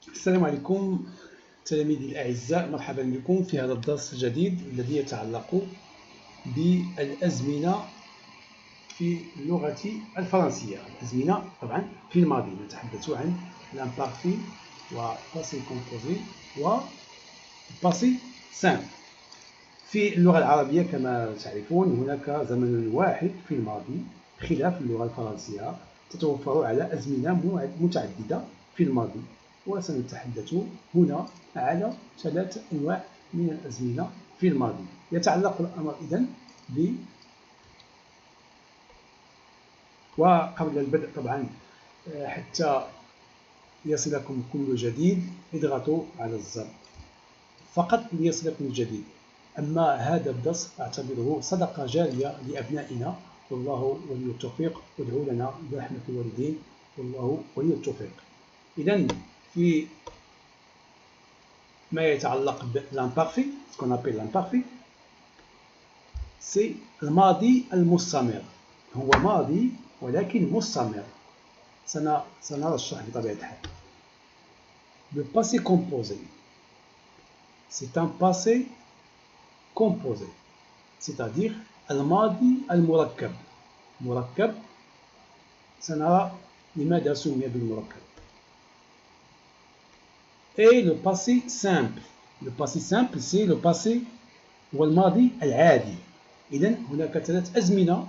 السلام عليكم تلاميذي الأعزاء، مرحبا بكم في هذا الدرس الجديد الذي يتعلق بالأزمنة في اللغة الفرنسية. الأزمنة طبعا في الماضي، نتحدث عن l'imparfait والباسي كومبوزي والباسي سامبل. في اللغة العربية كما تعرفون هناك زمن واحد في الماضي، خلاف اللغة الفرنسية تتوفر على أزمنة متعددة في الماضي. وسنتحدث هنا على 3 أنواع من الأزمنة في الماضي. يتعلق الأمر إذن وقبل البدء طبعا حتى يصلكم كل جديد اضغطوا على الزر فقط ليصلكم الجديد. أما هذا الدرس أعتبره صدقة جارية لأبنائنا، والله ولي التوفيق، وادعوا لنا برحمة الوالدين، والله ولي التوفيق. إذن في ما يتعلق بالامبارفي، ce qu'on appelle l'imparfait, c'est الماضي المستمر. هو ماضي ولكن مستمر، سنرى الشرح بطبيعة الحال. Le passé composé, c'est un passé composé, c'est-à-dire الماضي المركب. مركب، سنرى لماذا سمي بالمركب. Et le passé simple. Le passé simple, c'est le passé والماضي العادي. إذن هناك 3 أزمنة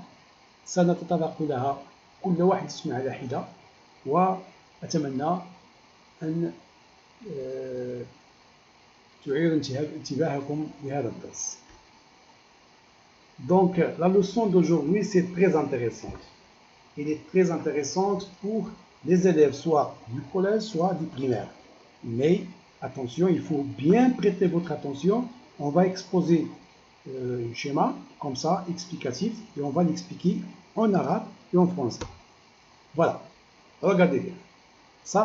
سنتطرق لها كل واحد اسم على حدة، وأتمنى أن تعير انتباهكم لهذا الدرس. Donc la leçon d'aujourd'hui c'est très intéressante. Elle est très intéressante pour les élèves soit du collège soit du primaire. Mais attention, il faut bien prêter votre attention. On va exposer un schéma comme ça, explicatif, et on va l'expliquer en arabe et en français. Voilà, regardez bien. Ça,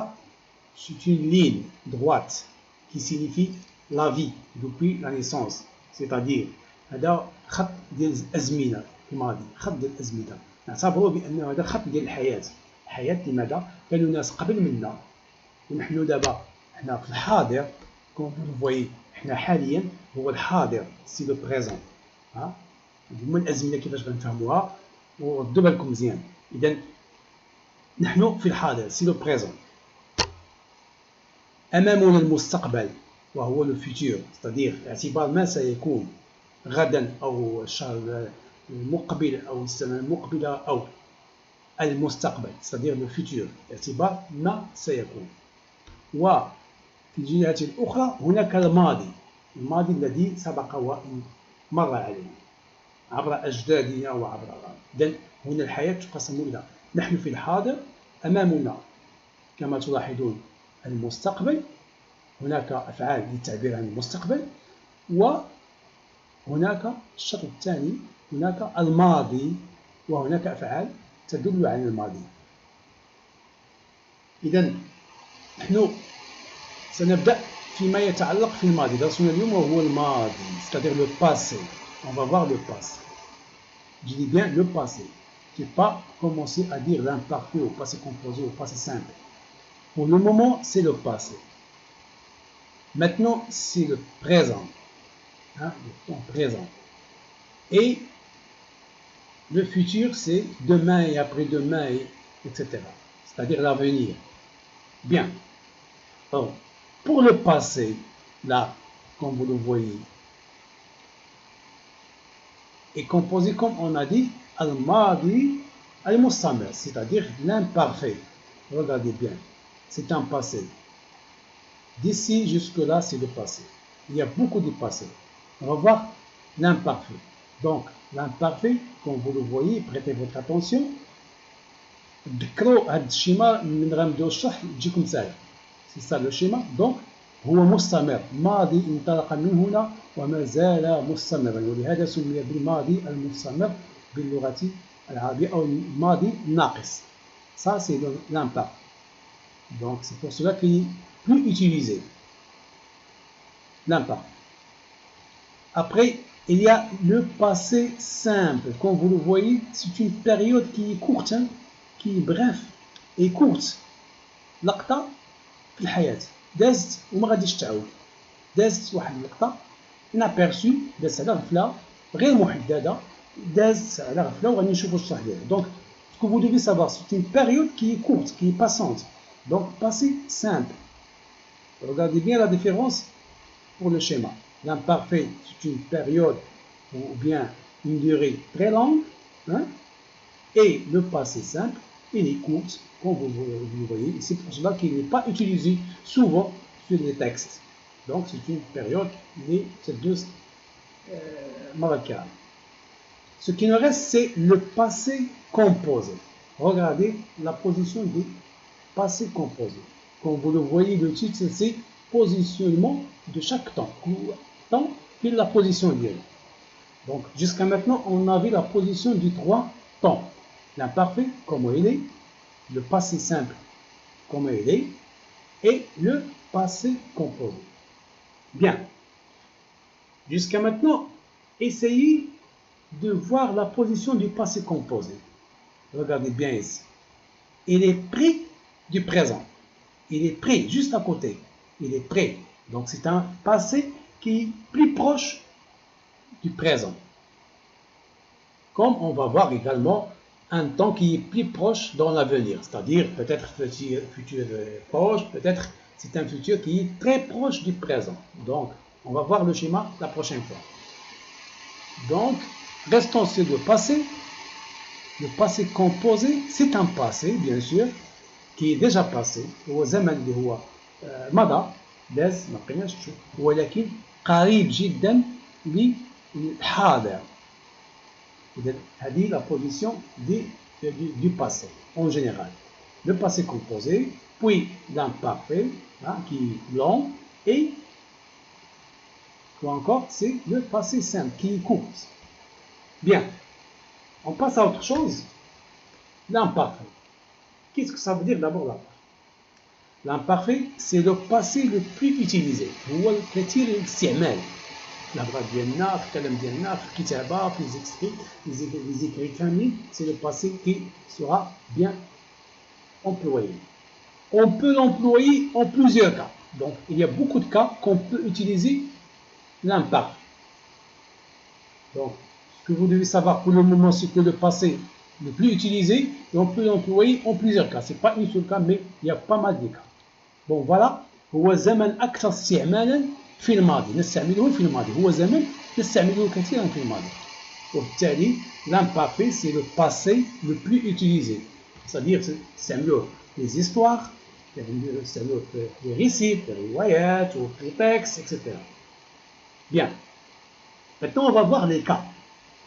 c'est une ligne droite qui signifie la vie depuis la naissance. C'est-à-dire, هذا خط ديال الأزمنة في الماضي، خط ديال الأزمنة. نعتبره بأنه هذا خط ديال الحياة. الحياة لماذا؟ كانوا ناس قبل منا ونحن دابا حنا في الحاضر. كون vous voyez حنا حاليا هو الحاضر، سي لو بريزون. هما الأزمنة كيفاش غنفهموها وردوا بالكم مزيان. إذا نحن في الحاضر، سي لو بريزون. أمامنا المستقبل وهو لو فيتور، c'est-à-dire اعتبار ما سيكون غدا أو الشهر المقبل أو السنة المقبلة أو المستقبل، c'est-à-dire le futur، اعتبار ما سيكون. وفي الجهة الأخرى هناك الماضي، الماضي الذي سبق ومر علينا عبر أجدادنا وعبر. إذن هنا الحياة تقسم إلى نحن في الحاضر، أمامنا كما تلاحظون المستقبل، هناك أفعال للتعبير عن المستقبل، وهناك الشطر الثاني هناك الماضي، وهناك أفعال تدل على الماضي. إذن نحن سنبدأ فيما يتعلق في الماضي. درسنا اليوم وهو الماضي، c'est-à-dire le passé. On va voir le passé. Je dis bien le passé. Je n'ai pas commencé à dire l'imparfait au passé composé au passé simple. Pour le moment, c'est le passé. Maintenant, c'est le présent. Le temps présent. Et le futur, c'est demain et après-demain, etc. C'est-à-dire l'avenir. Bien. Alors, pour le passé, là, comme vous le voyez, est composé, comme on a dit, al-madi al-mustamir, c'est-à-dire l'imparfait. Regardez bien, c'est un passé. D'ici jusque-là, c'est le passé. Il y a beaucoup de passés. On va voir l'imparfait. Donc, l'imparfait, comme vous le voyez, prêtez votre attention. تذكروا هذا الشيما من غنبداو الشرح تجيكم ساهل. C'est ça le schéma. Donc, هو مستمر، ماضي انطلق من هنا وما زال مستمرا، ولهذا سمي بالماضي المستمر باللغة العربية أو الماضي الناقص. Ça, c'est l'impact. Donc, c'est pour cela qu'il est plus utilisé. L'impact. Après, il y a le passé simple. Comme vous le voyez, c'est une période qui est courte, qui est bref et courte. لقطة في الحياة. دازت وما غاديش تعاود. دازت واحد اللقطة inaperçu، دازت على غفلة غير محددة، دازت على غفلة وغادي نشوفوا الشرح ديالها. دونك ce que vous devez savoir, c'est une période qui est courte, qui est passante. Donc passé simple. Regardez bien la différence pour le schéma. L'imparfait, c'est une période ou bien une durée très longue, hein, et le passé simple, il est court, comme vous voyez. C'est pour cela qu'il n'est pas utilisé souvent sur les textes. Donc c'est une période de ces deux marquages. Ce qui nous reste, c'est le passé composé. Regardez la position du passé composé. Comme vous le voyez, le titre, c'est positionnement de chaque temps. Temps, puis la position d'elle. Donc, jusqu'à maintenant, on avait la position du trois temps. L'imparfait, comme il est, le passé simple, comme il est, et le passé composé. Bien. Jusqu'à maintenant, essayez de voir la position du passé composé. Regardez bien ici. Il est près du présent. Il est près, juste à côté. Il est près. Donc c'est un passé qui est plus proche du présent. Comme on va voir également un temps qui est plus proche dans l'avenir. C'est-à-dire peut-être futur proche, peut-être c'est un futur qui est très proche du présent. Donc on va voir le schéma la prochaine fois. Donc restons sur le passé. Le passé composé, c'est un passé, bien sûr, qui est déjà passé. هو زمن اللي هو مضى داز ما بقيناش نشوف، ولكن قريب جدا للحاضر. إذا هذه la position du passé en général. Le passé composé, puis l'imparfait, qui est long, et quoi encore, c'est le passé simple qui est court. Bien. On passe à autre chose. L'imparfait. Qu'est-ce que ça veut dire d'abord l'imparfait? L'imparfait, c'est le passé le plus utilisé. هو الكثير الاستعمال. الهضره ديالنا في الكلام ديالنا في الكتابه في les écrits familles, c'est le passé qui sera bien employé. On peut l'employer en plusieurs cas. Donc, il y a beaucoup de cas qu'on peut utiliser l'imparfait. Donc, ce que vous devez savoir pour le moment, c'est que le passé le plus utilisé, et on peut l'employer en plusieurs cas. Ce n'est pas un seul cas, mais il y a pas mal de cas. Bon, voilà. هو زمن أكثر استعمالا في الماضي. نستعمله في الماضي. هو زمن نستعمله كثيرا في الماضي. وبالتالي l'imparfait, c'est le passé le plus utilisé. C'est-à-dire, نستعمله les histoires, نستعمله les récits, les riwayat, les textes, etc. Bien. Maintenant, on va voir les cas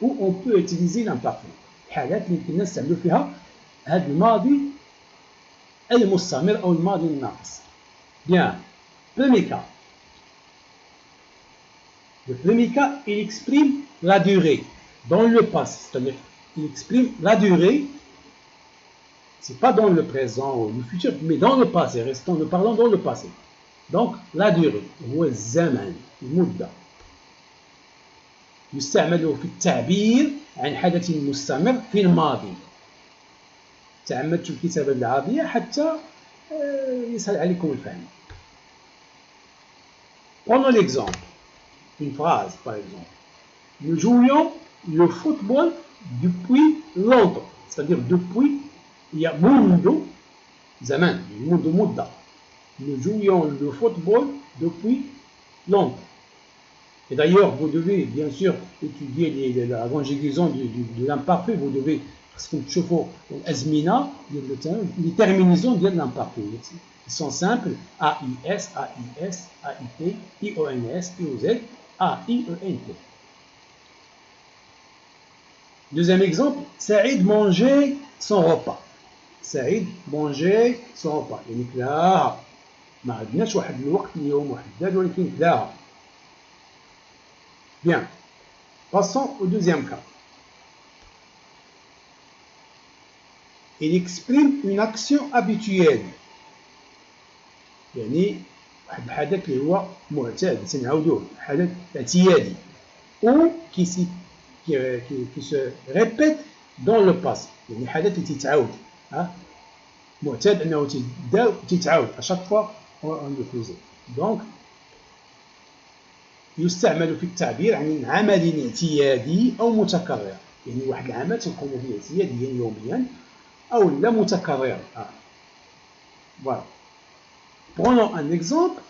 où on peut utiliser l'imparfait. الحالات اللي يمكن نستعملوا فيها هذا الماضي المستمر أو الماضي الناقص. Bien. Premier cas. Le premier cas, il exprime la durée dans le passé. C'est-à-dire, il exprime la durée. C'est pas dans le présent ou le futur, mais dans le passé. Nous parlons dans le passé. Donc, la durée. هو الزمن. المدة. يستعمل في التعبير عن حدث مستمر في الماضي. تعمدت الكتابة بالعربية حتى يسهل عليكم الفهم. Prenons l'exemple. Une phrase, par exemple. Nous jouions le football depuis longtemps. C'est-à-dire depuis, il y a منذ زمان, منذ مدة. Nous jouions le football depuis longtemps. Et d'ailleurs, vous devez bien sûr étudier la conjugaison de l'imparfait. Vous devez, parce que تشوفوا الأزمنة les terminaisons de l'imparfait. Ils sont simples. AIS, AIS, AIT, IONS, IOZ, AIENT. Deuxième exemple, Saïd mangeait son repas. Saïd mangeait son repas. يعني كلاها. ما عندناش واحد الوقت اليوم محدد ولكن كلاها. Bien. Passons au deuxième cas. Il exprime une action habituelle. يعني واحد الحدث اللي هو معتاد تنعاودوه حدث اعتيادي ou qui se répète dans le passé. يعني حدث اللي تيتعاود معتاد انه تيتعاود à chaque fois on le faisait. Donc يستعمل في التعبير عن عمل اعتيادي أو متكرر، يعني واحد العمل تنقوم به اعتياديا يوميا أو لا متكرر. Voilà. Prenons un exemple.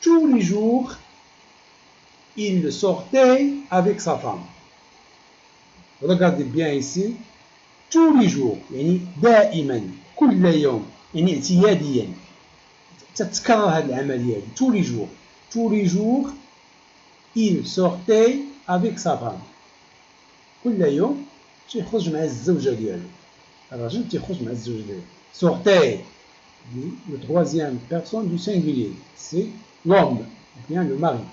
Tous les jours, il sortait avec sa femme. Regardez bien ici. tous les jours يعني دائما كل يوم يعني اعتياديا تتكرر هذه العملية هذه tous les jours il sortait avec sa femme كل يوم تيخرج مع الزوجة ديالو الراجل تيخرج مع الزوجة ديالو sortait le troisième personne du singulier c'est l'homme ou bien le mari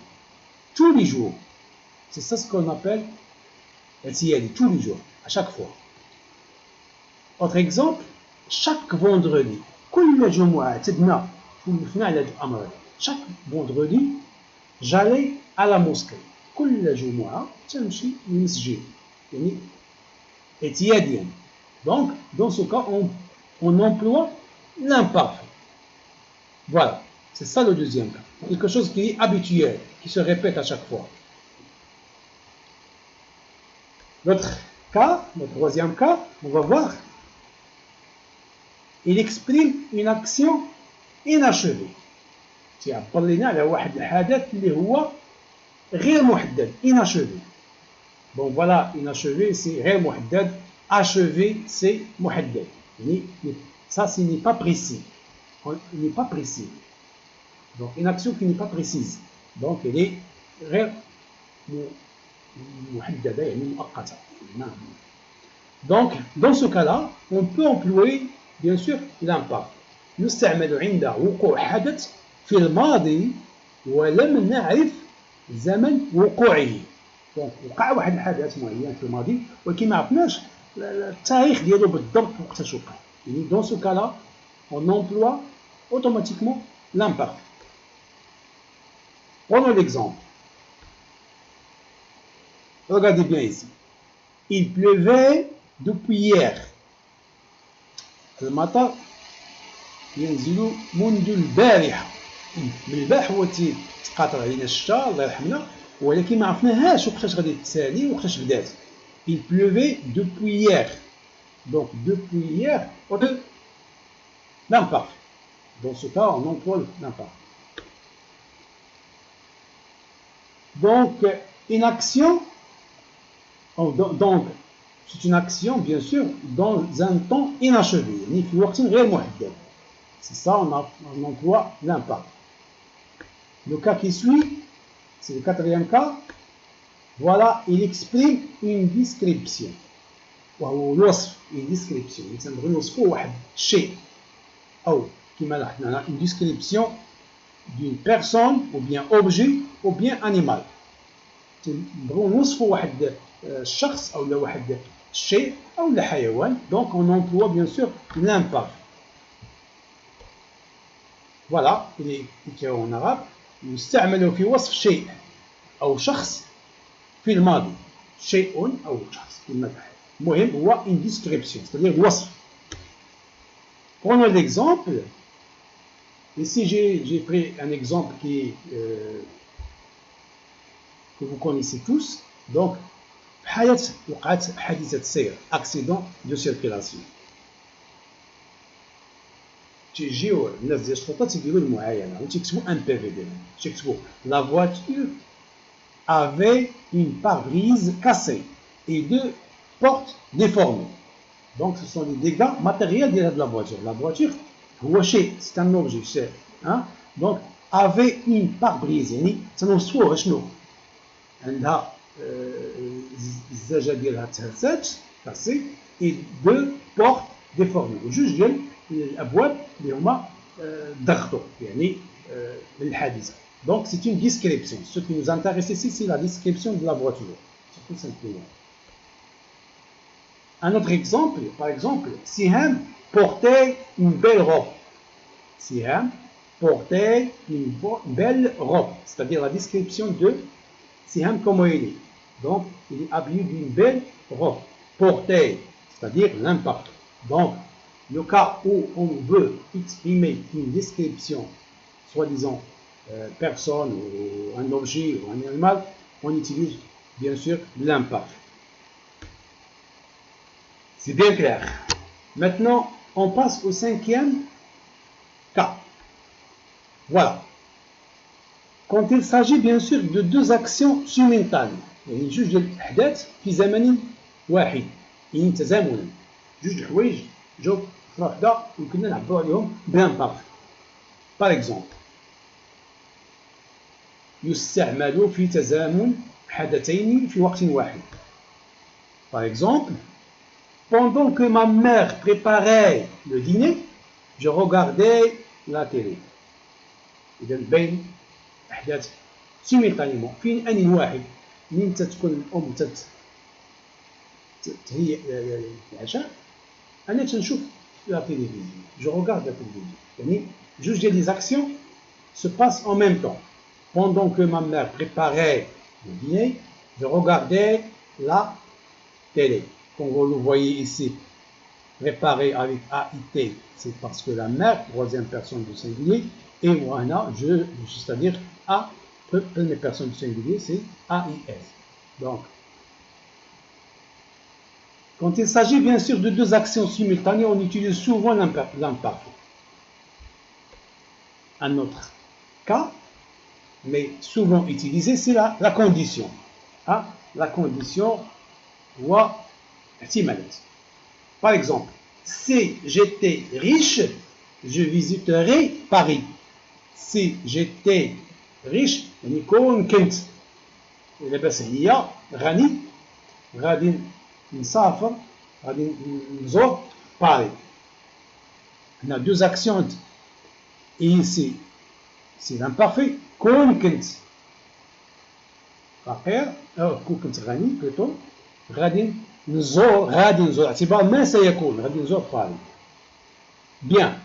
tous les jours c'est ça ce qu'on appelle اعتيادي tous les jours à chaque fois. Autre exemple, chaque vendredi, كل جمعة اعتدنا وقفنا على هذا الأمر. Chaque vendredi, j'allais à la mosquée. كل جمعة تمشي للمسجد. يعني اعتياديا. Donc, dans ce cas, on emploie l'imparfait. Voilà, c'est ça le deuxième cas. Quelque chose qui est habituel, qui se répète à chaque fois. L'autre cas, le troisième cas, on va voir. Il exprime une action inachevée. تيعبر لنا على واحد الحدث اللي هو غير محدد inachevé. Bon voilà, inachevé c'est غير محدد, achevé c'est محدد. Ça ce n'est pas précis. Il n'est pas précis. Donc une action qui n'est pas précise. Donc elle est غير محددة يعني مؤقتة. Donc dans ce cas-là, on peut employer bien sûr l'imparfait. يستعمل عند وقوع حدث في الماضي ولم نعرف زمن وقوعه. دونك وقع واحد الحدث معين في الماضي ولكن ما عرفناش التاريخ ديالو بالضبط وقتاش وقع. يعني dans ce cas-là, on emploie automatiquement l'imparfait. Prenons l'exemple. Regardez bien ici. Il pleuvait depuis hier. المطر ينزل منذ البارحة. من البارح هو تقاطر علينا الشتاء الله يرحمنا ولكن ما عرفناهاش وقتاش غادي تسالي وقتاش بدات. Il pleuvait depuis hier. Donc depuis hier on peut l'imparfait. Dans ce cas on emploie l'imparfait. Donc une action donc c'est une action bien sûr dans un temps inachevé يعني في وقت غير محدد. C'est ça on emploie l'imparfait. Le cas qui suit, c'est le quatrième cas. Voilà, il exprime une description. وهو الوصف une description. نسموه نوصفوا واحد الشيء أو كما لاحظنا une description d'une personne ou bien objet ou bien animal. نبغيو نوصفوا واحد الشخص أو واحد الشيء أو الحيوان. Donc on emploie bien sûr l'imparfait. Voilà, il est écrit en arabe. يستعمل في وصف شيء أو شخص في الماضي. شيء أو شخص في الماضي. المهم هو une description, c'est-à-dire وصف. Prenons l'exemple. Ici j'ai pris un exemple que vous connaissez tous. Donc في حياة وقعت حادثة سير, accident de circulation. تيجيو الناس ديال الشرطه تيديروا المعاينه وتيكتبوا ان بي في ديالهم تيكتبوا لا voiture avait une pare-brise cassée et deux portes déformées. Donc ce sont les dégâts matériels de la voiture. La voiture هو شيء, c'est un objet شيء. Donc avait une pare-brise يعني تنوصفوها شنو عندها الزجاجه ديالها تهزات كاسي et deux portes déformées وجوج ديال الابواب اللي هما ضغطوا يعني للحادثه. Donc c'est une description. Ce qui nous intéresse ici c'est la description de la voiture. C'est tout simplement. Un autre exemple, par exemple, Siham portait une belle robe. Siham portait une belle robe, c'est-à-dire la description de Siham comment il est. Donc il est habillé d'une belle robe. Portait, c'est-à-dire l'imparfait. Donc le cas où on veut exprimer une description, soi-disant personne ou un objet ou un animal, on utilise bien sûr l'imparfait. C'est bien clair. Maintenant, on passe au cinquième cas. Voilà. Quand il s'agit bien sûr de deux actions simultanées, يعني جوج ديال الأحداث في زمن واحد، يعني تزامنا، جوج الحوايج جاو في فترة واحدة وكنا نعبروا عليهم بلامبارفي. باغ اكزومبل، يستعمل في تزامن حدثين في وقت واحد. Par exemple, pendant que ma mère préparait le dîner, je regardais la télé. إذا بين أحداث سيميلتانيمون في آن واحد. منين تكون الأم تهيئ العشاء، أنا تنشوف لا تيليفزيون. Je regarde la télévision. يعني جوج ديال لي زاكسيون se passent en même temps. Pendant que ma mère préparait le dîner, je regardais la télé. Quand vous le voyez ici, préparé avec AIT, c'est parce que la mère, troisième personne du singulier, et Wana, c'est-à-dire A, première personne du singulier, c'est AIS. Donc, quand il s'agit bien sûr de deux actions simultanées, on utilise souvent l'imparfait. Un autre cas, mais souvent utilisé, c'est la condition. Ah, la condition wa ihtimalat. Par exemple, si j'étais riche, je visiterais Paris. Si j'étais riche, يعني كون كنت لاباس عليا غادي نسافر غادي نزور باريس. On a deux actions et ici c'est l'imparfait. كون كنت فقير أو كون كنت غني بلوتو غادي نزور اعتبار ما سيكون غادي نزور باريس. Bien,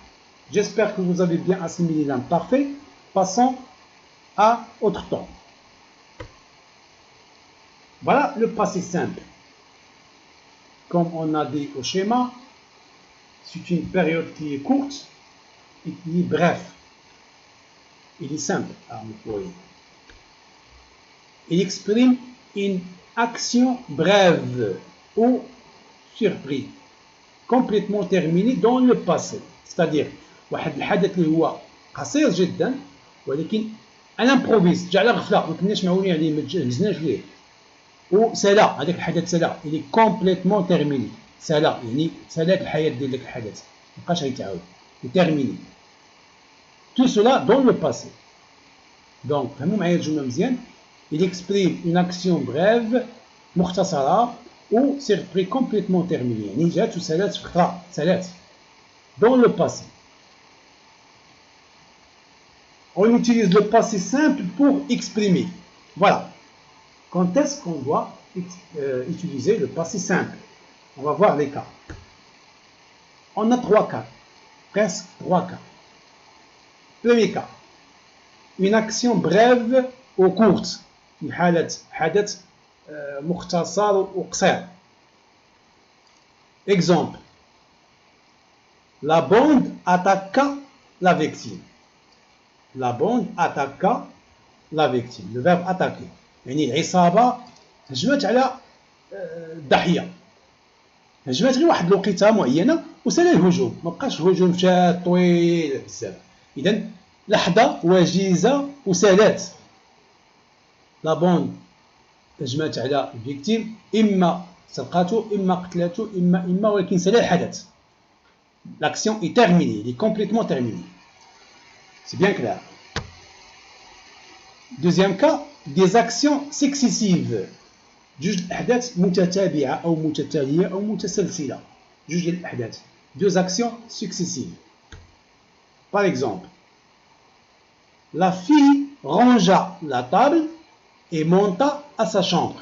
j'espère que vous avez bien assimilé l'imparfait. Passons à autre temps. Voilà le passé simple. Comme on a dit au schéma, c'est une période qui est courte et qui est bref. Il est simple à employer. Il exprime une action brève ou surprise, complètement terminée dans le passé. C'est-à-dire, واحد الحدث اللي هو قصير جدا ولكن انا امبروفيز جا على غفله ما كناش معولين عليه ما جهزناش ليه وسالا هذاك الحدث سالا il est complètement terminé. سالا يعني سالات الحياه ديال ذاك الحدث ما بقاش غيتعاود terminé. Tout cela dans le passé. Donc فهموا معايا الجمله مزيان. Il exprime une action brève مختصره ou surprise complètement terminée. يعني جات وسالات في خطره سالات dans le passé. On utilise le passé simple pour exprimer. Voilà. Quand est-ce qu'on doit utiliser le passé simple? On va voir les cas. On a trois cas. Presque trois cas. Premier cas. Une action brève ou courte. حدث مختصر وقصير. Exemple. La bande attaqua la victime. La bande attaqua la victime. Le verbe attaquer. يعني العصابة هجمت على الضحية. هجمت غير واحد الوقيته معينة وسال الهجوم. ما بقاش الهجوم شاد طويل بزاف. إذا لحظة وجيزة وسالات. لا بوند هجمت على الفيكتيم إما سرقته إما قتلته إما ولكن سال الحدث. L'action est terminée, elle est complètement terminée. C'est bien clair. Deuxième cas, des actions successives. جوج الأحداث متتابعة أو متتالية أو متسلسلة. جوج ديال الأحداث. Deux actions successives. Par exemple, la fille rangea la table et monta à sa chambre.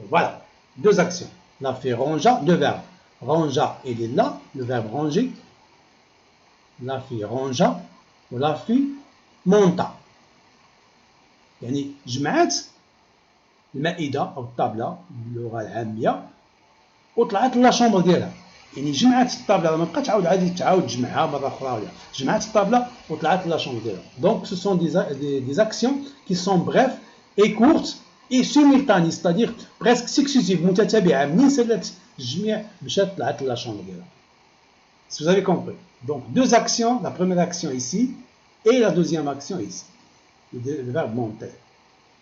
Voilà, deux actions. La fille rangea, deux verbes. Rangea, il est là, le verbe ranger. La fille rangea ou la fille monta. يعني جمعت المائدة أو الطابلة باللغة العامية وطلعت لا شومبر ديالها. يعني جمعات الطابله ما بقاتش تعاود تجمعها مره اخرى ولا جمعات الطابله وطلعت لا شونغ ديالها. دونك سو سون دي اكسيون كي سون بريف اي كورت اي سيمultanées c'est-à-dire presque successives متتابعه منين سالات الجميع مشات طلعت لا شونغ ديالها. Si vous avez compris. Donc deux actions, la première action ici et la deuxième action ici. Le verbe monter.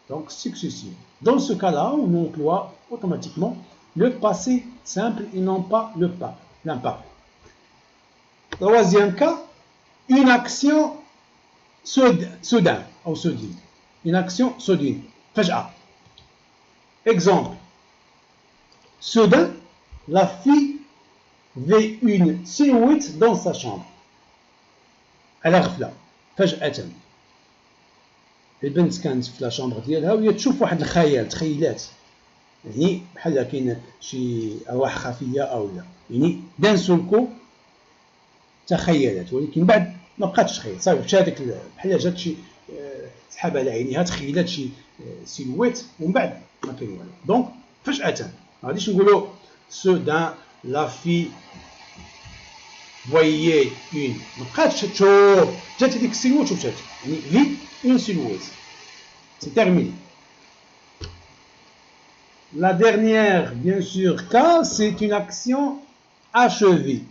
Donc successif. Dans ce cas-là, on emploie automatiquement le passé simple et non pas l'imparfait. Troisième cas, une action soudain ou soudaine. Une action soudaine. فجأة. Exemple. Soudain, la fille vit une silhouette dans sa chambre. على غفلة فجأة. البنت كانت في لا شامبر ديالها وهي تشوف واحد الخيال تخيلات يعني بحال كاين شي ارواح خفيه او لا يعني دان سولكو تخيلات ولكن بعد ما بقاتش تخيل صافي مشى هذاك بحال جات شي سحاب على عينيها تخيلات شي سيلويت ومن بعد ما كاين والو دونك فجأة ما غاديش نقولوا سودان لا في voyez une ما بقاتش تشوف جات هذيك السيلويت ومشات يعني في une silhouette. C'est terminé. La dernière, bien sûr, cas, c'est une action achevée.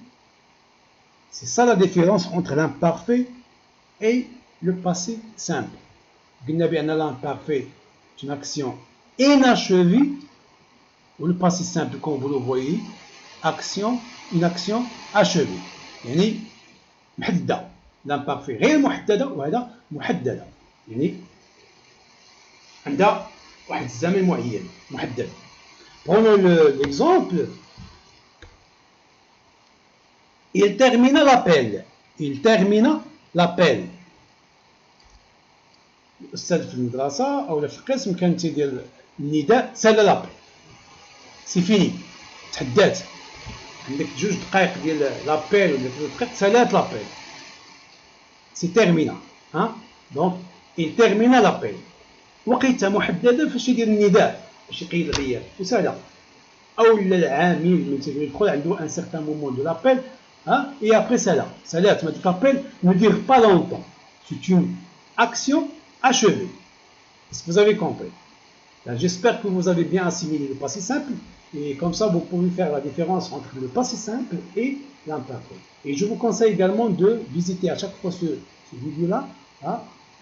C'est ça la différence entre l'imparfait et le passé simple. L'imparfait est une action inachevée, ou le passé simple, comme vous le voyez, une action achevée. يعني محددة. L'imparfait غير محددة وهذا محددة. يعني عندها واحد الزمن معين محدد. Prenons l'exemple. Il termina l'appel. Il termina l'appel. الأستاذ في المدرسة أو في القسم كان تيدير النداء سال لابيل. سي فيني. تحدات. عندك 2 دقائق ديال لابيل ولا 3 دقائق سالات لابيل. سي تيرمينا. دونك il termina l'appel. وقيته محدده فاش يدير النداء باش يقيد الغياب وسهله او العامل اللي تيدخل عنده ان سيغتان مومون دو لابيل et après سالات ما ديك لابيل ne dure pas longtemps. C'est une action achevée. Est-ce que vous avez compris? J'espère que vous avez bien assimilé le passé simple et comme ça vous pouvez faire la différence entre le passé simple et l'imparfait. Et je vous conseille également de visiter à chaque fois ce vidéo là.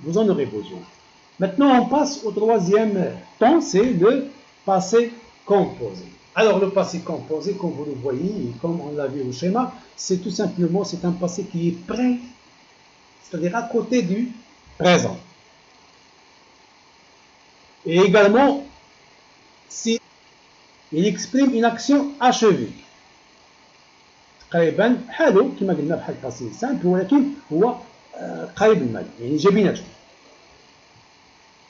Vous en aurez besoin. Maintenant, on passe au troisième temps, c'est le passé composé. Alors, le passé composé, comme vous le voyez, et comme on l'a vu au schéma, c'est tout simplement, c'est un passé qui est prêt, c'est-à-dire à côté du présent. Et également, si il exprime une action achevée. تقريبا حاله كما قلنا بحال passé simple ولكن هو قريب المال يعني جايبيناتهم.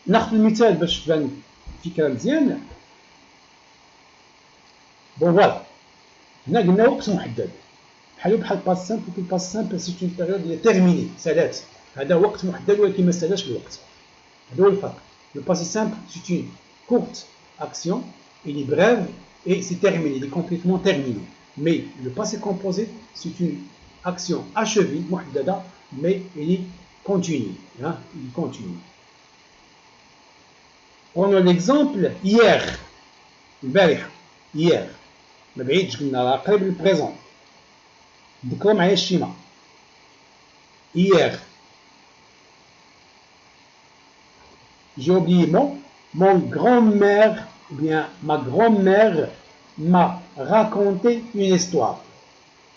ناخذ المثال باش تبان الفكره مزيان. بون فوالا هنا قلنا وقت محدد بحال باس سامبل في باس سامبل سي اون بيريود اللي تيرميني سالات هذا وقت محدد ولكن ما سالاش الوقت. هذا هو الفرق. لو باسي سامبل سي اون كورت اكسيون il est brève et c'est terminé, il est complètement terminé. Mais le passé composé, c'est une action achevée, محددة, mais il est continue. Il continue. Prenons l'exemple hier. البارحة. Hier. ما بعيدش قلنا راه قريب للبريزون. ذكروا معايا الشيما. Hier. J'ai oublié mon grand-mère, ou bien ma grand-mère m'a raconté une histoire.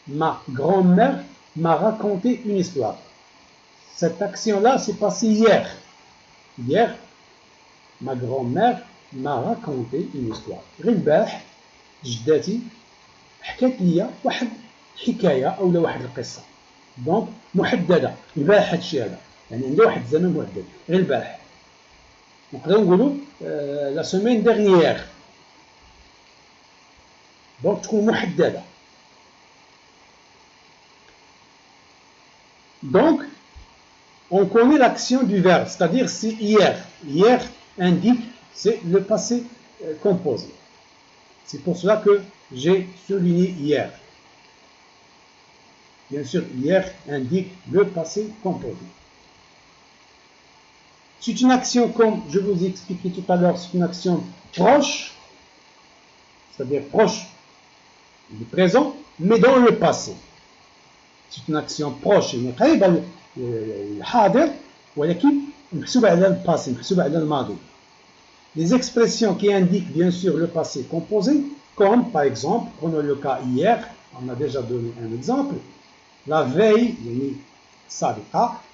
Ma grand-mère m'a raconté une histoire. Cette action-là s'est passée hier. Hier, ma grand-mère m'a raconté une histoire. غير البارح جداتي حكات لي واحد الحكايه او واحد القصه. دونك محدده البارح هذا الشيء هذا يعني عنده واحد الزمن محدد غير البارح. نقدروا نقولوا لا سيمين ديرنيير. دونك تكون محدده. Donc, on connaît l'action du verbe, c'est-à-dire c'est hier. Hier indique, c'est le passé composé. C'est pour cela que j'ai souligné hier. bien sûr, hier indique le passé composé. C'est une action, comme je vous ai expliqué tout à l'heure, c'est une action proche, c'est-à-dire proche du présent, mais dans le passé. C'est une action proche, يعني قريبة الحاضر ولكن محسوبة على الباسي, محسوبة على الماضي. Les expressions qui indiquent bien sûr le passé composé, comme par exemple, prenons le cas hier, on a déjà donné un exemple, la veille,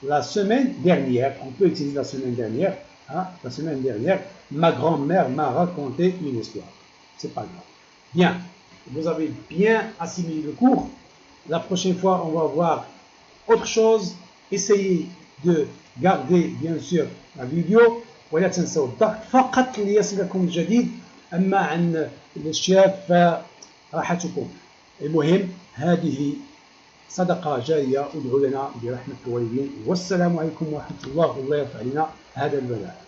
la semaine dernière, on peut utiliser la semaine dernière, la semaine dernière, ma grand-mère m'a raconté une histoire. C'est pas grave. Bien, vous avez bien assimilé le cours. La prochaine fois, on va voir autre chose. Essayez de garder bien sûr la vidéo. ولا تنسوا الضغط فقط ليصلكم الجديد. أما عن الاشتراك فراحتكم. المهم هذه صدقة جارية ادعوا لنا برحمة الوالدين. والسلام عليكم ورحمة الله. والله يرفع لنا هذا البلاء.